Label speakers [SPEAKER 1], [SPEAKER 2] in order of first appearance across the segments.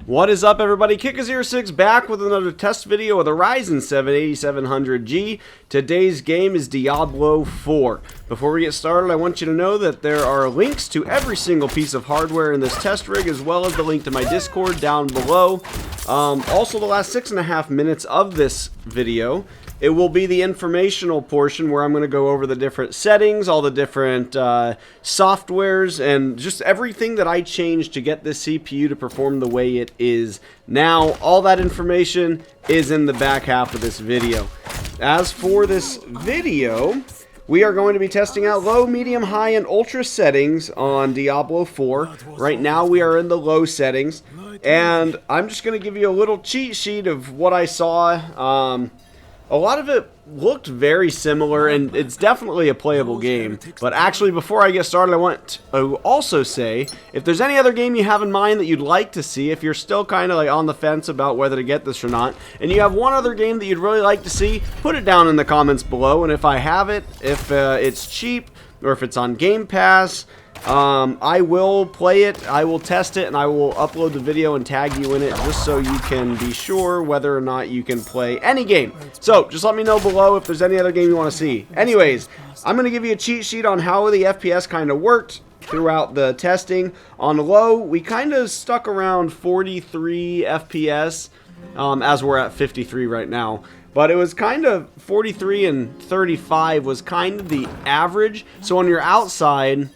[SPEAKER 1] What is up, everybody? Kick06 back with another test video of the Ryzen 7 8700G. Today's game is Diablo 4. Before we get started, I want you to know that there are links to every single piece of hardware in this test rig, as well as the link to my Discord down below. Also, the last 6.5 minutes of this video, it will be the informational portion where I'm going to go over the different settings, all the different softwares, and just everything that I changed to get this CPU to perform the way it is now. All that information is in the back half of this video. As for this video, we are going to be testing out low, medium, high, and ultra settings on Diablo 4. Right now we are in the low settings, and I'm just going to give you a little cheat sheet of what I saw. A lot of it looked very similar, and it's definitely a playable game. But actually, before I get started, I want to also say, if there's any other game you have in mind that you'd like to see, if you're still kind of like on the fence about whether to get this or not, and you have one other game that you'd really like to see, put it down in the comments below. And if I have it, if it's cheap, or if it's on Game Pass, I will play it, I will test it, and I will upload the video and tag you in it just so you can be sure whether or not you can play any game. So, just let me know below if there's any other game you want to see. Anyways, I'm going to give you a cheat sheet on how the FPS kind of worked throughout the testing. On low, we kind of stuck around 43 FPS, as we're at 53 right now. But it was kind of 43 and 35 was kind of the average. So when you're outside,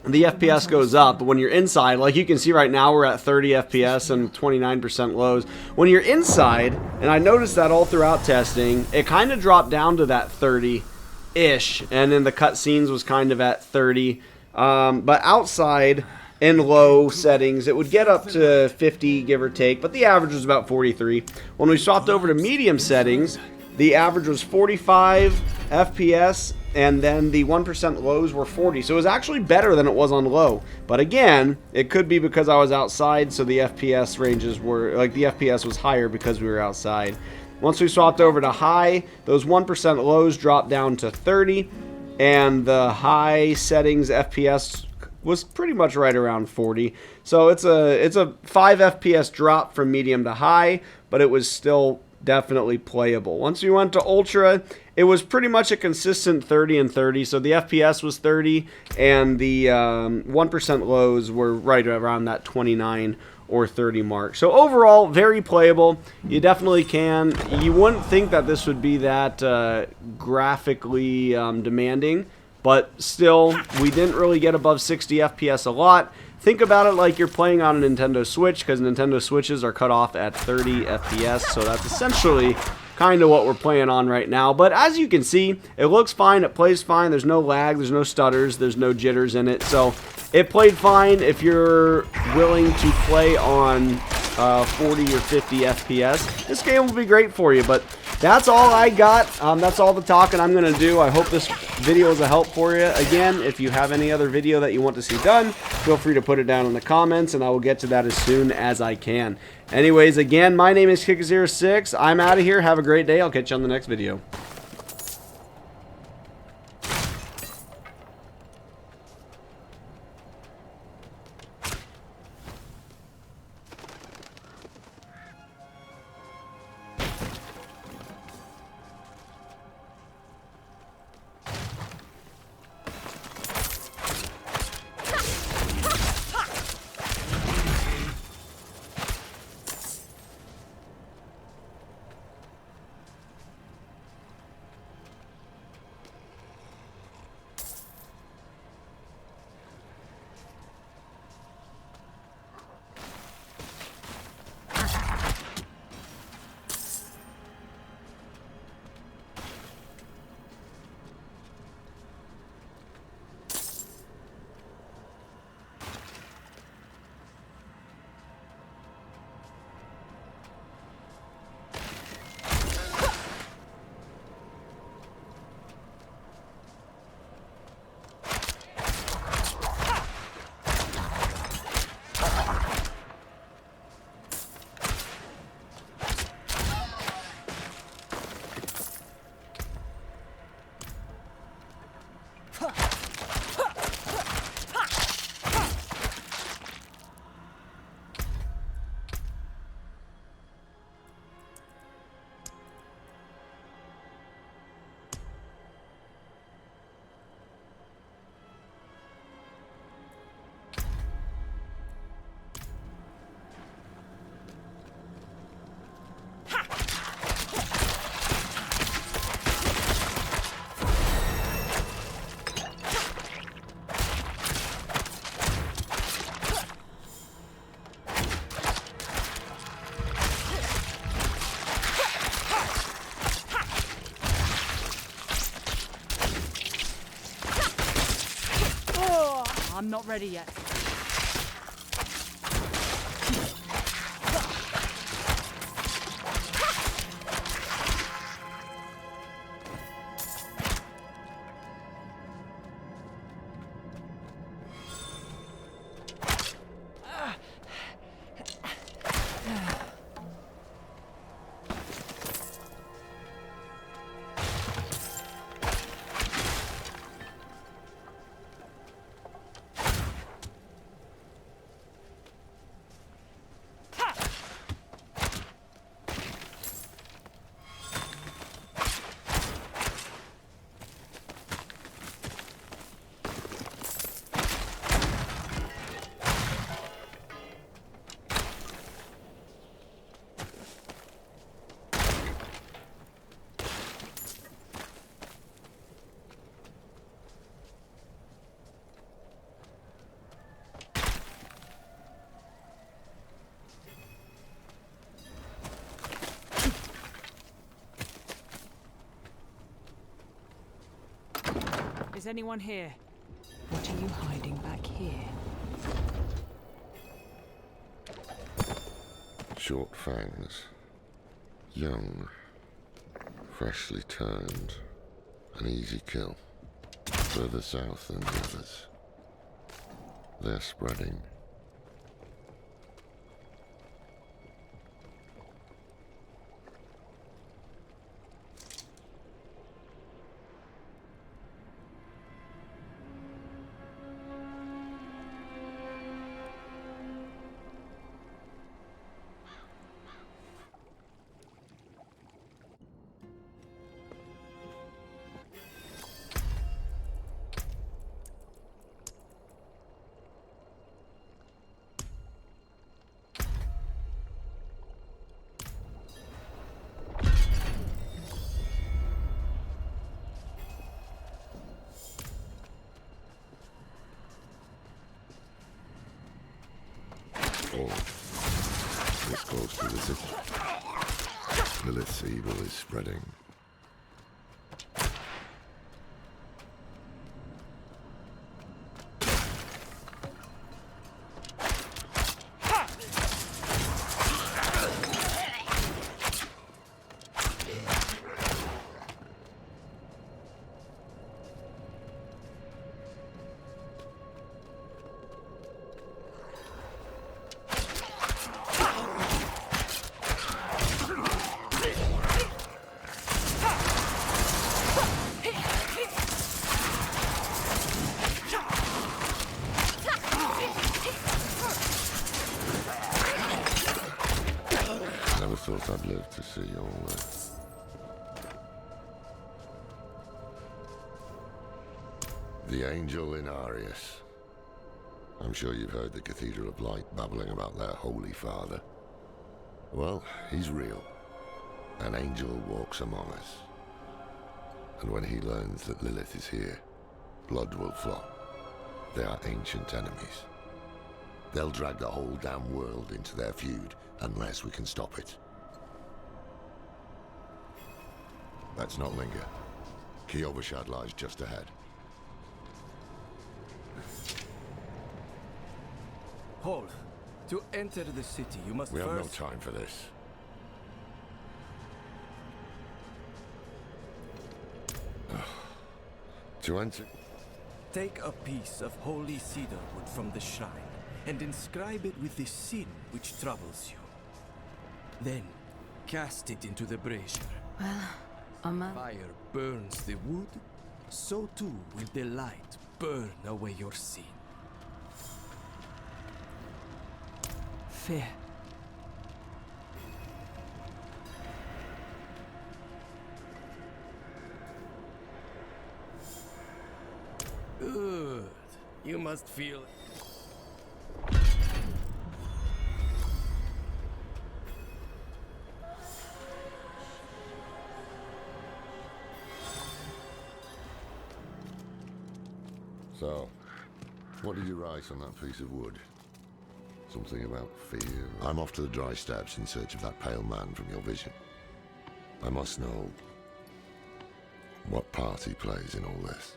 [SPEAKER 1] the FPS goes up, but when you're inside, like you can see right now, we're at 30 FPS and 29% lows. When you're inside, and I noticed that all throughout testing, it kind of dropped down to that 30-ish, and then the cutscenes was kind of at 30. But outside, in low settings, it would get up to 50, give or take, but the average was about 43. When we swapped over to medium settings, the average was 45 FPS, and then the 1% lows were 40. So it was actually better than it was on low. But again, it could be because I was outside, so the FPS ranges were, like the FPS was higher because we were outside. Once we swapped over to high, those 1% lows dropped down to 30, and the high settings FPS was pretty much right around 40. So it's a 5 FPS drop from medium to high, but it was still definitely playable. Once we went to ultra, it was pretty much a consistent 30 and 30. So the FPS was 30, and the 1% lows were right around that 29 or 30 mark. So overall, very playable. You definitely can. You wouldn't think that this would be that graphically demanding, but still, we didn't really get above 60 FPS a lot. Think about it like you're playing on a Nintendo Switch, because Nintendo Switches are cut off at 30 FPS, so that's essentially kind of what we're playing on right now. But as you can see, it looks fine, it plays fine, there's no lag, there's no stutters, there's no jitters in it, so it played fine. If you're willing to play on 40 or 50 FPS, this game will be great for you. But that's all I got. That's all the talking I'm going to do. I hope this video is a help for you. Again, if you have any other video that you want to see done, feel free to put it down in the comments, and I will get to that as soon as I can. Anyways, again, my name is Kick06. I'm out of here. Have a great day. I'll catch you on the next video.
[SPEAKER 2] I'm not ready yet. Is anyone here?
[SPEAKER 3] What are you hiding back here?
[SPEAKER 4] Short fangs. Young. Freshly turned. An easy kill. Further south than the others. They're spreading. This close to the city. Lilith's evil is spreading. Never thought I'd live to see all this. The Angel in Arius. I'm sure you've heard the Cathedral of Light babbling about their Holy Father. Well, he's real. An angel walks among us. And when he learns that Lilith is here, blood will flow. They are ancient enemies. They'll drag the whole damn world into their feud unless we can stop it. Let's not linger. Kiyovershad lies just ahead.
[SPEAKER 5] Hold. To enter the city, you must
[SPEAKER 4] We have no
[SPEAKER 5] first...
[SPEAKER 4] time for this. To enter...
[SPEAKER 5] Take a piece of holy cedar wood from the shrine and inscribe it with the sin which troubles you. Then, cast it into the brazier. Fire burns the wood, so too will the light burn away your sin.
[SPEAKER 3] Fear.
[SPEAKER 5] Good. You must feel...
[SPEAKER 4] So, what did you write on that piece of wood? Something about fear? I'm off to the dry steppes in search of that pale man from your vision. I must know what part he plays in all this.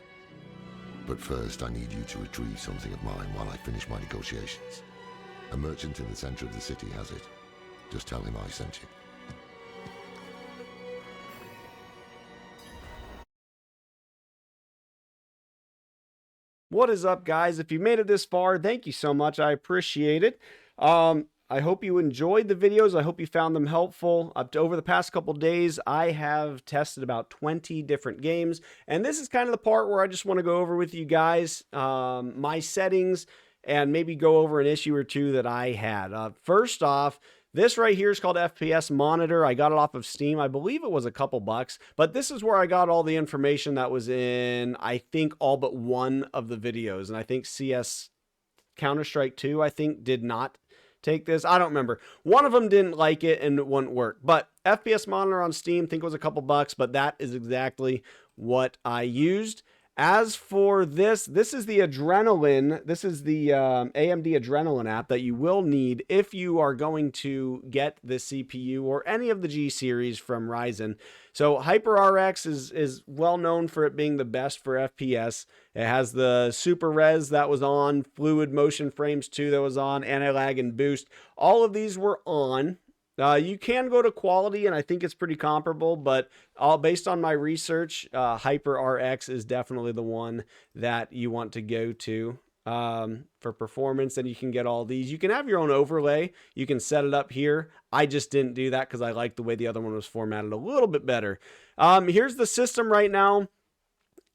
[SPEAKER 4] But first, I need you to retrieve something of mine while I finish my negotiations. A merchant in the center of the city has it. Just tell him I sent you.
[SPEAKER 1] What is up, guys? If you made it this far, thank you so much. I appreciate it. I hope you enjoyed the videos. I hope you found them helpful. Over the past couple days, I have tested about 20 different games, and this is kind of the part where I just want to go over with you guys my settings and maybe go over an issue or two that I had. First off, this right here is called FPS Monitor. I got it off of Steam. I believe it was a couple bucks, but this is where I got all the information that was in, I think, all but one of the videos. And I think CS Counter-Strike 2, I think, did not take this. I don't remember. One of them didn't like it and it wouldn't work. But FPS Monitor on Steam, I think it was a couple bucks, but that is exactly what I used. As for this is the Adrenaline. This is the AMD Adrenaline app that you will need if you are going to get the CPU or any of the G series from Ryzen. So HyperRX is well known for it being the best for FPS. It has the Super Res that was on, Fluid Motion Frames 2 that was on, Anti-Lag and Boost. All of these were on. You can go to quality, and I think it's pretty comparable, but based on my research, HyperRX is definitely the one that you want to go to for performance, and you can get all these. You can have your own overlay. You can set it up here. I just didn't do that because I like the way the other one was formatted a little bit better. Here's the system right now.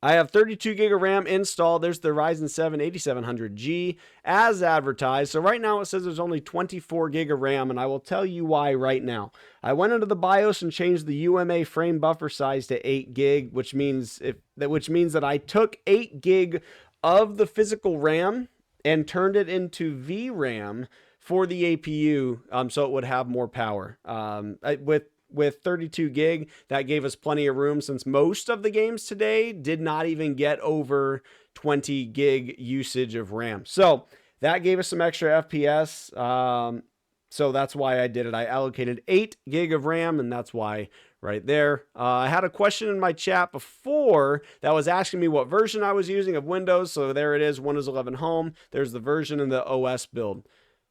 [SPEAKER 1] I have 32 gig of RAM installed. There's the Ryzen 7 8700G as advertised. So right now it says there's only 24 gig of RAM, and I will tell you why right now. I went into the BIOS and changed the UMA frame buffer size to 8 gig, which means that I took 8 gig of the physical RAM and turned it into VRAM for the APU, so it would have more power. With 32 gig, that gave us plenty of room since most of the games today did not even get over 20 gig usage of RAM. So that gave us some extra FPS. So that's why I did it. I allocated 8 gig of RAM, and that's why right there. I had a question in my chat before that was asking me what version I was using of Windows. So there it is, Windows 11 Home. There's the version and the OS build.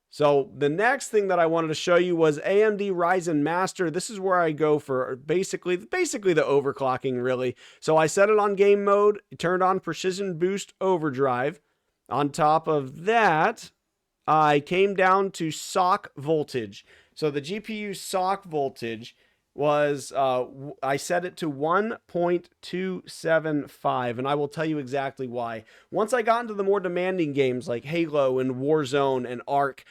[SPEAKER 1] So the next thing that I wanted to show you was AMD Ryzen Master. This is where I go for basically the overclocking, really. So I set it on game mode, turned on Precision Boost Overdrive. On top of that, I came down to SOC voltage. So the GPU SOC voltage was, I set it to 1.275, and I will tell you exactly why. Once I got into the more demanding games like Halo and Warzone and Ark,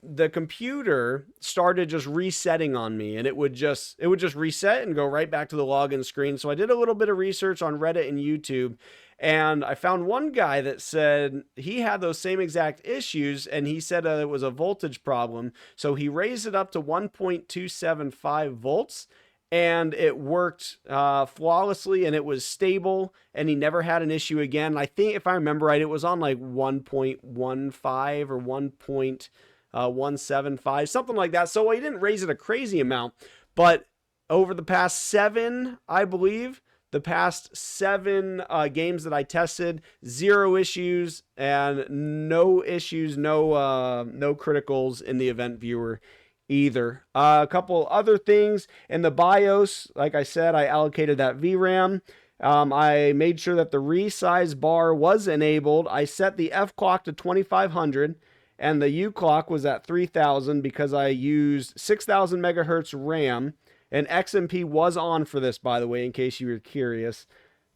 [SPEAKER 1] the computer started just resetting on me, and it would just reset and go right back to the login screen. So I did a little bit of research on Reddit and YouTube, and I found one guy that said he had those same exact issues, and he said it was a voltage problem. So he raised it up to 1.275 volts, and it worked flawlessly, and it was stable, and he never had an issue again. I think, if I remember right, it was on like 1.15 or 1.175, something like that. So he didn't raise it a crazy amount, but over the past 7, I believe, the past 7 games that I tested, 0 issues and no issues, no criticals in the event viewer either. A couple other things in the BIOS, like I said, I allocated that VRAM. I made sure that the resize bar was enabled. I set the F clock to 2500 and the U clock was at 3000 because I used 6000 megahertz RAM. And XMP was on for this, by the way, in case you were curious.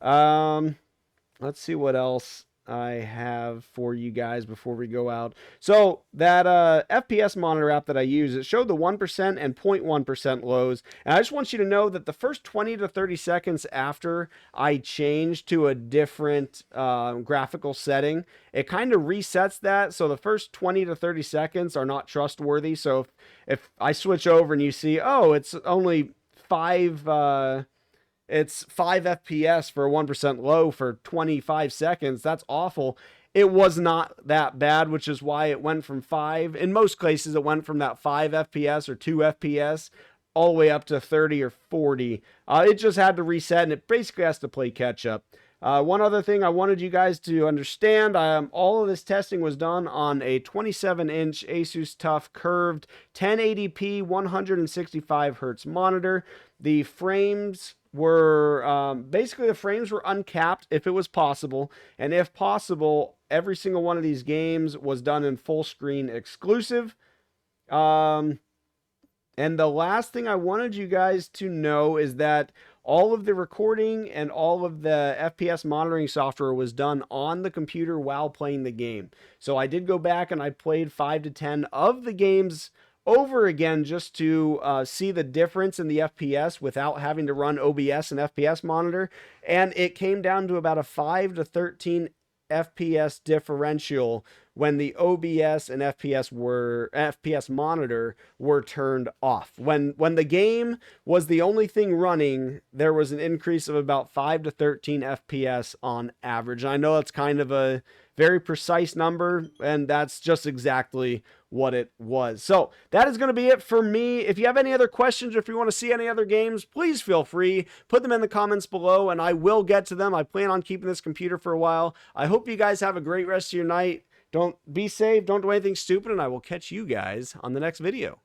[SPEAKER 1] Let's see what else I have for you guys before we go out. So that FPS monitor app that I use, it showed the 1% and 0.1% lows. And I just want you to know that the first 20 to 30 seconds after I changed to a different graphical setting, it kind of resets that. So the first 20 to 30 seconds are not trustworthy. So if I switch over and you see, oh, it's only 5 FPS for a 1% low for 25 seconds. That's awful. It was not that bad, which is why it went from 5. In most cases, it went from that 5 FPS or 2 FPS all the way up to 30 or 40. It just had to reset, and it basically has to play catch up. One other thing I wanted you guys to understand, all of this testing was done on a 27-inch Asus TUF curved 1080p 165 hertz monitor. The frames were basically the frames were uncapped if it was possible, and if possible, every single one of these games was done in full screen exclusive. And the last thing I wanted you guys to know is that all of the recording and all of the FPS monitoring software was done on the computer while playing the game. So I did go back and I played 5 to 10 of the games over again just to see the difference in the FPS without having to run OBS and FPS monitor. And it came down to about a 5 to 13 FPS differential when the OBS and FPS monitor were turned off. When the game was the only thing running, there was an increase of about 5 to 13 FPS on average. And I know that's kind of a very precise number, and that's just exactly what it was. So that is going to be it for me. If you have any other questions or if you want to see any other games, please feel free. Put them in the comments below and I will get to them. I plan on keeping this computer for a while. I hope you guys have a great rest of your night. Don't be safe, don't do anything stupid, and I will catch you guys on the next video.